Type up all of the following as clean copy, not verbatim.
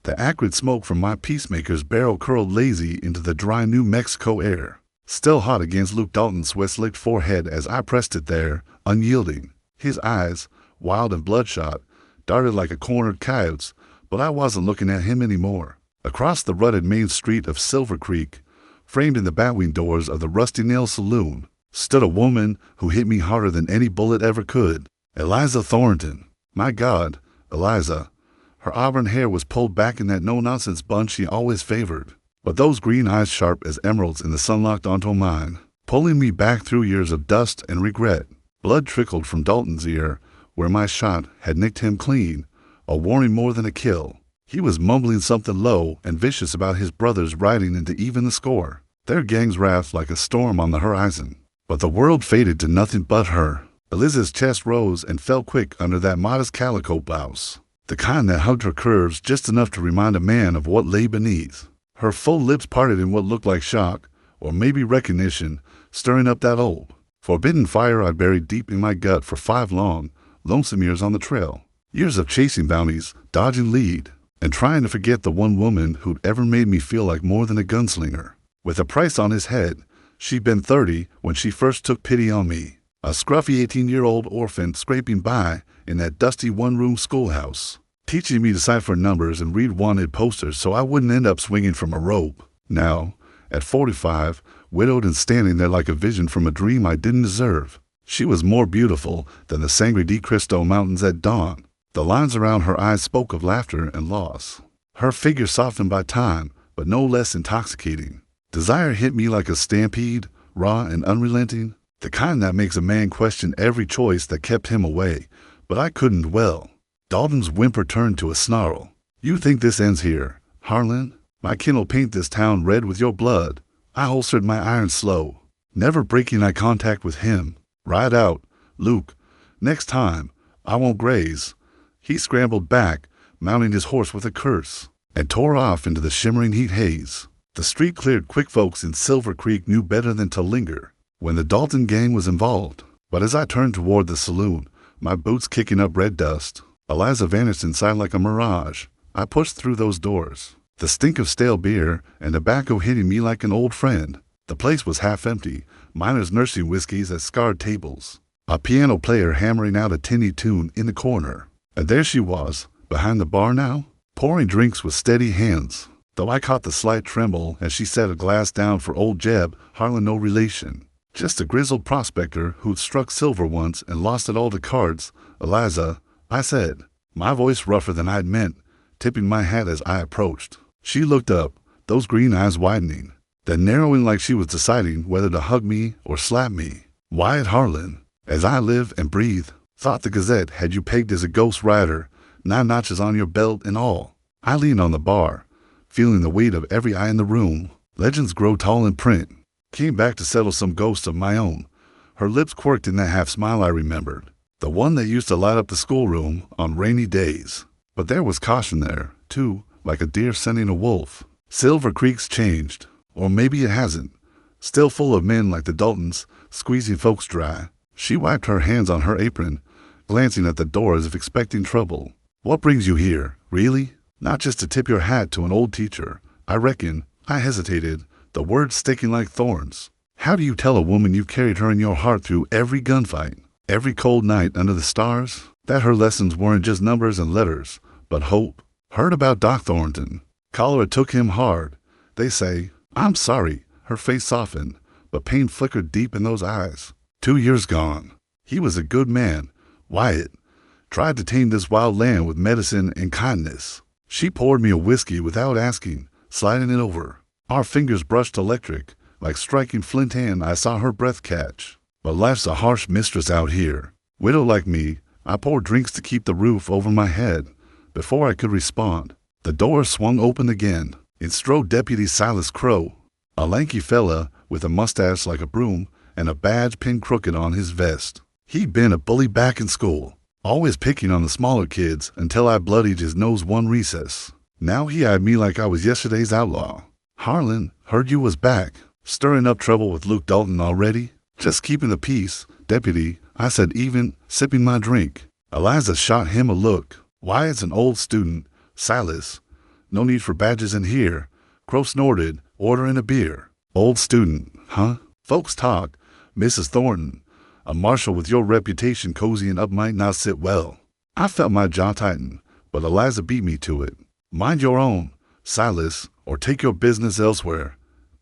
The acrid smoke from my peacemaker's barrel curled lazy into the dry New Mexico air, still hot against Luke Dalton's sweat-slicked forehead as I pressed it there, unyielding. His eyes, wild and bloodshot, darted like a cornered coyote's, but I wasn't looking at him anymore. Across the rutted main street of Silver Creek, framed in the batwing doors of the Rusty Nail Saloon, stood a woman who hit me harder than any bullet ever could. Eliza Thornton. My God, Eliza. Her auburn hair was pulled back in that no-nonsense bun she always favored, but those green eyes sharp as emeralds in the sun locked onto mine, pulling me back through years of dust and regret. Blood trickled from Dalton's ear, where my shot had nicked him clean, a warning more than a kill. He was mumbling something low and vicious about his brothers riding into even the score, their gang's wrath like a storm on the horizon. But the world faded to nothing but her. Eliza's chest rose and fell quick under that modest calico blouse, the kind that hugged her curves just enough to remind a man of what lay beneath. Her full lips parted in what looked like shock, or maybe recognition, stirring up that old, forbidden fire I'd buried deep in my gut for 5 long, lonesome years on the trail. Years of chasing bounties, dodging lead, and trying to forget the one woman who'd ever made me feel like more than a gunslinger. With a price on his head, she'd been 30 when she first took pity on me, a scruffy 18-year-old orphan scraping by in that dusty one-room schoolhouse, teaching me to cipher numbers and read wanted posters so I wouldn't end up swinging from a rope. Now, at 45, widowed and standing there like a vision from a dream I didn't deserve, she was more beautiful than the Sangre de Cristo mountains at dawn. The lines around her eyes spoke of laughter and loss. Her figure softened by time, but no less intoxicating. Desire hit me like a stampede, raw and unrelenting, the kind that makes a man question every choice that kept him away, but I couldn't dwell. Dalton's whimper turned to a snarl. You think this ends here, Harlan? My kin'll paint this town red with your blood. I holstered my iron slow, never breaking eye contact with him. Ride out, Luke. Next time, I won't graze. He scrambled back, mounting his horse with a curse, and tore off into the shimmering heat haze. The street cleared quick. Folks in Silver Creek knew better than to linger when the Dalton gang was involved. But as I turned toward the saloon, my boots kicking up red dust, Eliza vanished inside like a mirage. I pushed through those doors, the stink of stale beer and tobacco hitting me like an old friend. The place was half empty, miners nursing whiskeys at scarred tables, a piano player hammering out a tinny tune in the corner. And there she was, behind the bar now, pouring drinks with steady hands, though I caught the slight tremble as she set a glass down for old Jeb, Harlan no relation, just a grizzled prospector who'd struck silver once and lost it all to cards. Eliza, I said, my voice rougher than I'd meant, tipping my hat as I approached. She looked up, those green eyes widening, then narrowing like she was deciding whether to hug me or slap me. Wyatt Harlan, as I live and breathe, thought the Gazette had you pegged as a ghost rider, 9 notches on your belt and all. I leaned on the bar, feeling the weight of every eye in the room. Legends grow tall in print. Came back to settle some ghosts of my own. Her lips quirked in that half smile I remembered, the one that used to light up the schoolroom on rainy days. But there was caution there, too, like a deer scenting a wolf. Silver Creek's changed, or maybe it hasn't. Still full of men like the Daltons, squeezing folks dry. She wiped her hands on her apron, glancing at the door as if expecting trouble. What brings you here, really? Not just to tip your hat to an old teacher, I reckon. I hesitated, the words sticking like thorns. How do you tell a woman you've carried her in your heart through every gunfight, every cold night under the stars, that her lessons weren't just numbers and letters, but hope? Heard about Doc Thornton. Cholera took him hard, they say. I'm sorry. Her face softened, but pain flickered deep in those eyes. 2 years gone. He was a good man. Wyatt tried to tame this wild land with medicine and kindness. She poured me a whiskey without asking, sliding it over. Our fingers brushed electric, like striking flint hand. I saw her breath catch. But life's a harsh mistress out here. Widow like me, I poured drinks to keep the roof over my head. Before I could respond, the door swung open again. In strode Deputy Silas Crow, a lanky fella with a mustache like a broom and a badge pinned crooked on his vest. He'd been a bully back in school, always picking on the smaller kids until I bloodied his nose one recess. Now he eyed me like I was yesterday's outlaw. Harlan, heard you was back. Stirring up trouble with Luke Dalton already? Just keeping the peace, Deputy, I said, even sipping my drink. Eliza shot him a look. Wyatt's an old student. Silas, No need for badges in here. Crow snorted, ordering a beer. Old student, huh? Folks talk. Mrs. Thornton, a marshal with your reputation cozying up might not sit well. I felt my jaw tighten, but Eliza beat me to it. Mind your own, Silas, or take your business elsewhere.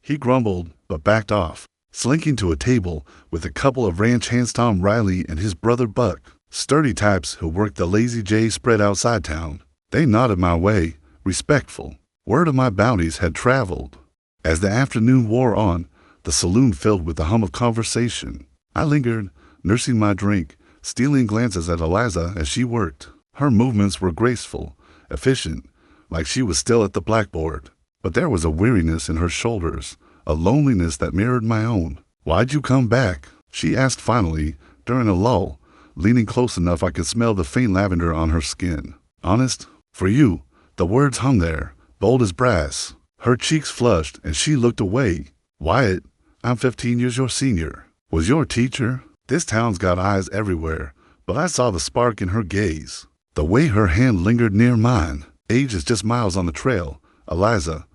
He grumbled, but backed off, slinking to a table with a couple of ranch hands Tom Riley and his brother Buck, sturdy types who worked the Lazy J spread outside town. They nodded my way, respectful. Word of my bounties had traveled. As the afternoon wore on, the saloon filled with the hum of conversation. I lingered, nursing my drink, stealing glances at Eliza as she worked. Her movements were graceful, efficient, like she was still at the blackboard. But there was a weariness in her shoulders, a loneliness that mirrored my own. "Why'd you come back?" she asked finally, during a lull, leaning close enough I could smell the faint lavender on her skin. "Honest? For you." The words hung there, bold as brass. Her cheeks flushed, and she looked away. "Wyatt, I'm 15 years your senior. Was your teacher?" This town's got eyes everywhere, but I saw the spark in her gaze. The way her hand lingered near mine. "Age is just miles on the trail. Eliza,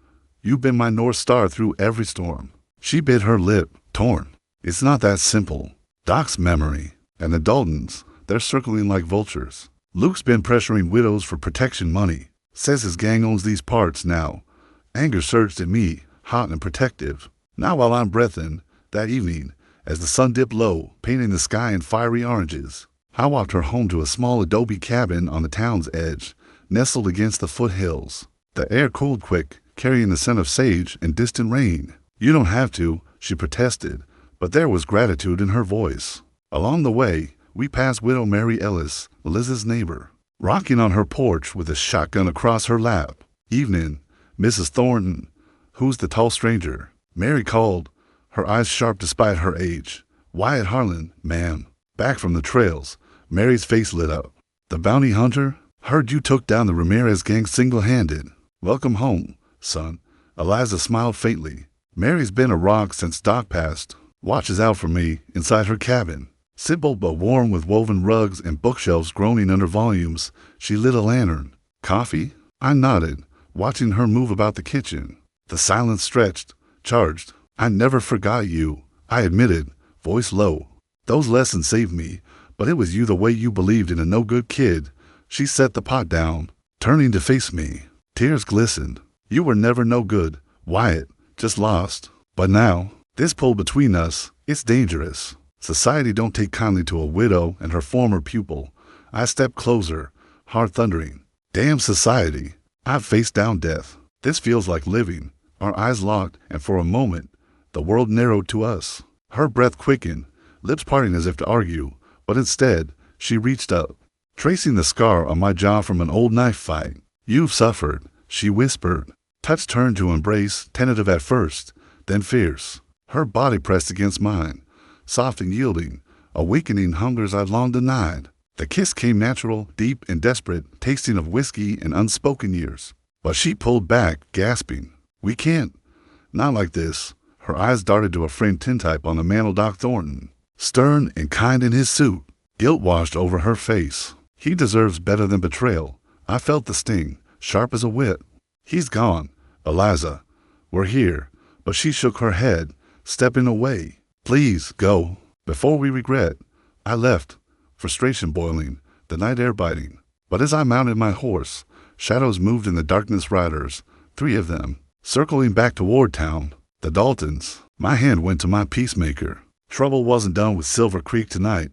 you've been my North Star through every storm." She bit her lip, torn. "It's not that simple. Doc's memory, and the Daltons, they're circling like vultures. Luke's been pressuring widows for protection money. Says his gang owns these parts now." Anger surged in me, hot and protective. Now while I'm breathing, that evening, as the sun dipped low, painting the sky in fiery oranges, I walked her home to a small adobe cabin on the town's edge, nestled against the foothills. The air cooled quick, carrying the scent of sage and distant rain. "You don't have to," she protested, but there was gratitude in her voice. Along the way, we passed Widow Mary Ellis, Liz's neighbor, rocking on her porch with a shotgun across her lap. "Evening, Mrs. Thornton." "Who's the tall stranger?" Mary called, her eyes sharp despite her age. "Wyatt Harlan, ma'am." Back from the trails, Mary's face lit up. "The bounty hunter? Heard you took down the Ramirez gang single-handed. Welcome home, son." Eliza smiled faintly. "Mary's been a rock since Doc passed. Watches out for me inside her cabin." Simple but warm, with woven rugs and bookshelves groaning under volumes, she lit a lantern. "Coffee?" I nodded, watching her move about the kitchen. The silence stretched, charged. "I never forgot you," I admitted, voice low. "Those lessons saved me, but it was you, the way you believed in a no-good kid." She set the pot down, turning to face me. Tears glistened. "You were never no good, Wyatt, just lost. But now, this pull between us, it's dangerous. Society don't take kindly to a widow and her former pupil." I stepped closer, heart thundering. "Damn society. I've faced down death. This feels like living." Our eyes locked, and for a moment, the world narrowed to us. Her breath quickened, lips parting as if to argue, but instead, she reached up, tracing the scar on my jaw from an old knife fight. "You've suffered," she whispered. Touch turned to embrace, tentative at first, then fierce. Her body pressed against mine, soft and yielding, awakening hungers I'd long denied. The kiss came natural, deep and desperate, tasting of whiskey and unspoken years. But she pulled back, gasping. "We can't. Not like this." Her eyes darted to a framed tintype on the mantel. Doc Thornton, stern and kind in his suit. Guilt washed over her face. "He deserves better than betrayal." I felt the sting, sharp as a whip. "He's gone, Eliza. We're here." But she shook her head, stepping away. "Please, go. Before we regret." I left, frustration boiling, the night air biting. But as I mounted my horse, shadows moved in the darkness. Riders, 3 of them, circling back toward town. The Daltons. My hand went to my peacemaker. Trouble wasn't done with Silver Creek tonight.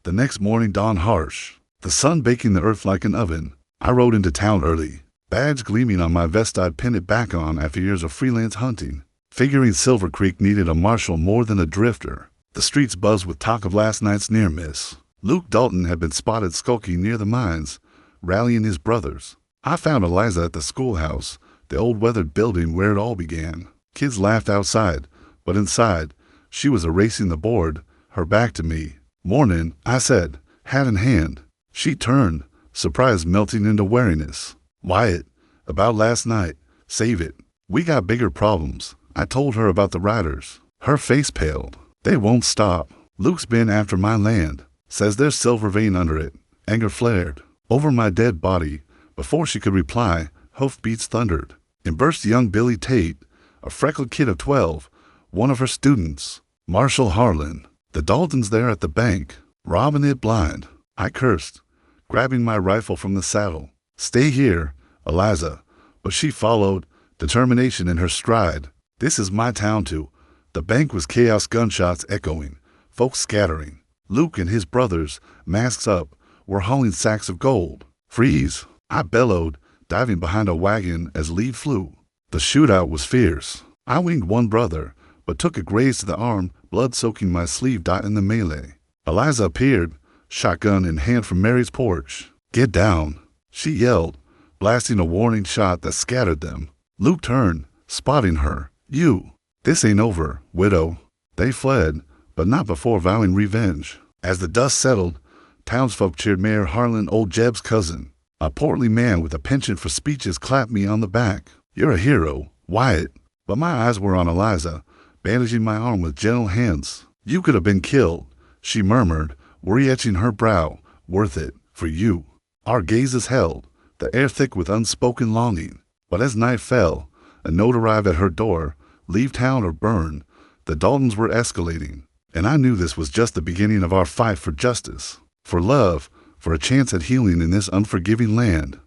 The next morning dawned harsh, the sun baking the earth like an oven. I rode into town early, badge gleaming on my vest I'd pinned it back on after years of freelance hunting, figuring Silver Creek needed a marshal more than a drifter. The streets buzzed with talk of last night's near miss. Luke Dalton had been spotted skulking near the mines, rallying his brothers. I found Eliza at the schoolhouse, the old weathered building where it all began. Kids laughed outside, but inside, she was erasing the board, her back to me. "Morning," I said, hat in hand. She turned, surprise melting into wariness. "Wyatt, about last night. Save it. We got bigger problems." I told her about the riders. Her face paled. "They won't stop. Luke's been after my land. Says there's silver vein under it." Anger flared over my dead body. Before she could reply, hoofbeats thundered. In burst young Billy Tate, a freckled kid of 12, one of her students. Marshall Harlan. The Daltons there at the bank, robbing it blind. I cursed, grabbing my rifle from the saddle. Stay here, Eliza. But she followed, determination in her stride. This is my town too. The bank was chaos, gunshots echoing, folks scattering. Luke and his brothers, masks up, were hauling sacks of gold. Freeze, I bellowed, diving behind a wagon as lead flew. The shootout was fierce. I winged one brother, but took a graze to the arm, blood soaking my sleeve in the melee. Eliza appeared, shotgun in hand from Mary's porch. Get down, she yelled, blasting a warning shot that scattered them. Luke turned, spotting her. You. This ain't over, widow. They fled, but not before vowing revenge. As the dust settled, townsfolk cheered Mayor Harlan, old Jeb's cousin. A portly man with a penchant for speeches clapped me on the back. You're a hero, Wyatt. But my eyes were on Eliza, bandaging my arm with gentle hands. You could have been killed, she murmured, worry etching her brow. Worth it, for you. Our gazes held, the air thick with unspoken longing. But as night fell, a note arrived at her door, leave town or burn. The Daltons were escalating, and I knew this was just the beginning of our fight for justice, for love, for a chance at healing in this unforgiving land.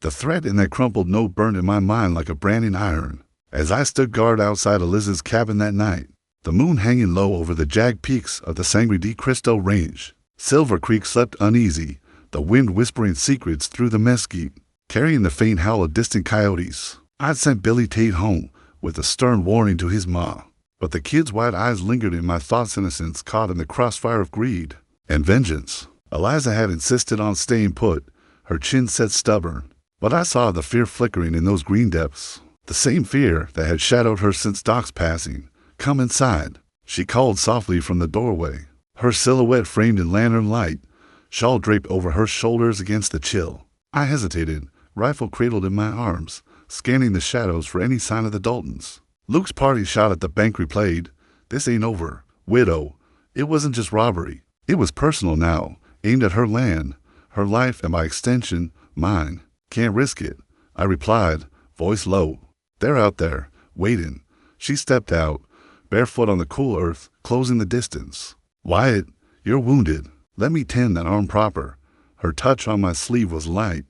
The threat in that crumpled note burned in my mind like a branding iron. As I stood guard outside Eliza's cabin that night, the moon hanging low over the jagged peaks of the Sangre de Cristo Range, Silver Creek slept uneasy, the wind whispering secrets through the mesquite, carrying the faint howl of distant coyotes. I'd sent Billy Tate home with a stern warning to his ma, but the kid's wide eyes lingered in my thoughts, innocence caught in the crossfire of greed and vengeance. Eliza had insisted on staying put, her chin set stubborn, but I saw the fear flickering in those green depths, the same fear that had shadowed her since Doc's passing. Come inside, she called softly from the doorway, her silhouette framed in lantern light, shawl draped over her shoulders against the chill. I hesitated, rifle cradled in my arms, scanning the shadows for any sign of the Daltons. Luke's party shot at the bank replayed. This ain't over, widow. It wasn't just robbery. It was personal now, aimed at her land, her life, and by extension, mine. Can't risk it, I replied, voice low. They're out there, waiting. She stepped out, barefoot on the cool earth, closing the distance. Wyatt, you're wounded. Let me tend that arm proper. Her touch on my sleeve was light,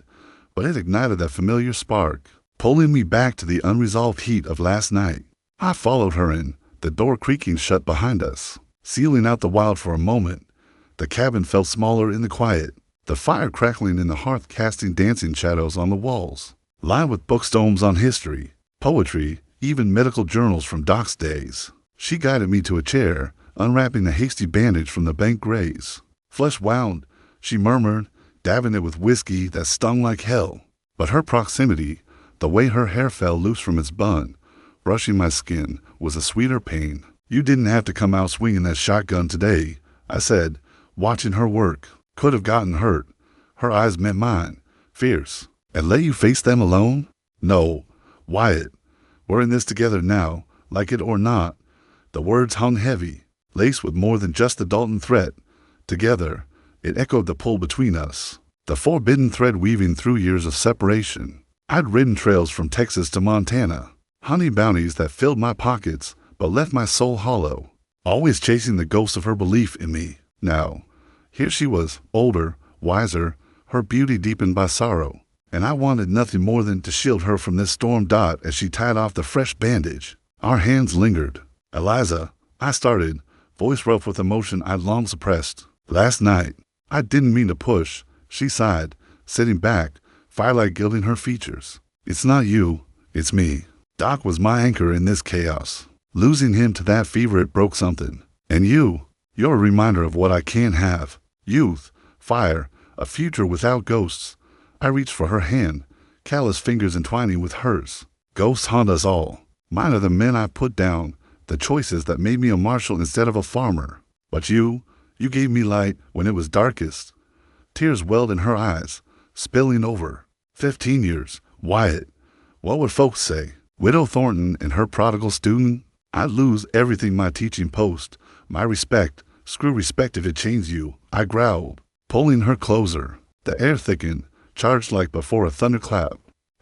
but it ignited that familiar spark, pulling me back to the unresolved heat of last night. I followed her in, the door creaking shut behind us, sealing out the wild for a moment. The cabin felt smaller in the quiet, the fire crackling in the hearth casting dancing shadows on the walls, lined with bookstomes on history, poetry, even medical journals from Doc's days. She guided me to a chair, unwrapping a hasty bandage from the bank graze. Flesh wound, she murmured, dabbing it with whiskey that stung like hell. But her proximity, the way her hair fell loose from its bun, brushing my skin, was a sweeter pain. You didn't have to come out swinging that shotgun today, I said, watching her work. Could have gotten hurt. Her eyes met mine, fierce. And let you face them alone? No, Wyatt. We're in this together now, like it or not. The words hung heavy, laced with more than just the Dalton threat. Together, it echoed the pull between us, the forbidden thread weaving through years of separation. I'd ridden trails from Texas to Montana, honey bounties that filled my pockets but left my soul hollow, always chasing the ghost of her belief in me. Now, here she was, older, wiser, her beauty deepened by sorrow, and I wanted nothing more than to shield her from this storm. As she tied off the fresh bandage, our hands lingered. Eliza, I started, voice rough with emotion I'd long suppressed. Last night, I didn't mean to push, she sighed, sitting back, firelight gilding her features. It's not you, it's me. Doc was my anchor in this chaos. Losing him to that fever, it broke something. And you're a reminder of what I can't have. Youth, fire, a future without ghosts. I reached for her hand, callous fingers entwining with hers. Ghosts haunt us all. Mine are the men I put down, the choices that made me a marshal instead of a farmer. But you gave me light when it was darkest. Tears welled in her eyes, spilling over. 15 years, Wyatt. What would folks say? Widow Thornton and her prodigal student? I'd lose everything, my teaching post, my respect. Screw respect if it chains you, I growled, pulling her closer. The air thickened, charged like before a thunderclap.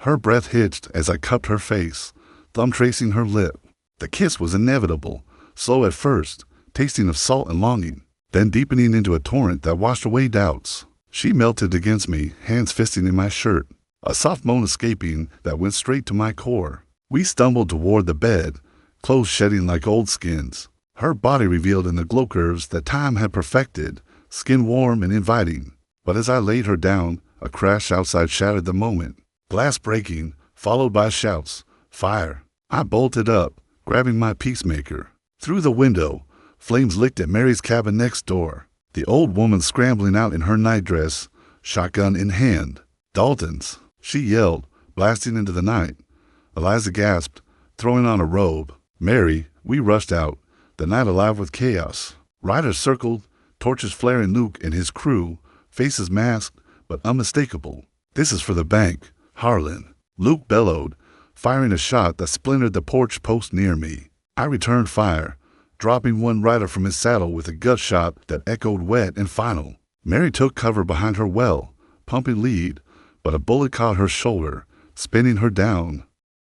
Her breath hitched as I cupped her face, thumb tracing her lip. The kiss was inevitable, slow at first, tasting of salt and longing, then deepening into a torrent that washed away doubts. She melted against me, hands fisting in my shirt, a soft moan escaping that went straight to my core. We stumbled toward the bed, clothes shedding like old skins. Her body revealed in the glow curves that time had perfected, skin warm and inviting. But as I laid her down, a crash outside shattered the moment. Glass breaking, followed by shouts. Fire. I bolted up, grabbing my peacemaker. Through the window, flames licked at Mary's cabin next door. The old woman scrambling out in her nightdress, shotgun in hand. Dalton's, she yelled, blasting into the night. Eliza gasped, throwing on a robe. Mary, we rushed out, the night alive with chaos. Riders circled, torches flaring. Luke and his crew, faces masked but unmistakable. This is for the bank, Harlan. Luke bellowed, firing a shot that splintered the porch post near me. I returned fire, dropping one rider from his saddle with a gut shot that echoed wet and final. Mary took cover behind her well, pumping lead, but a bullet caught her shoulder, spinning her down.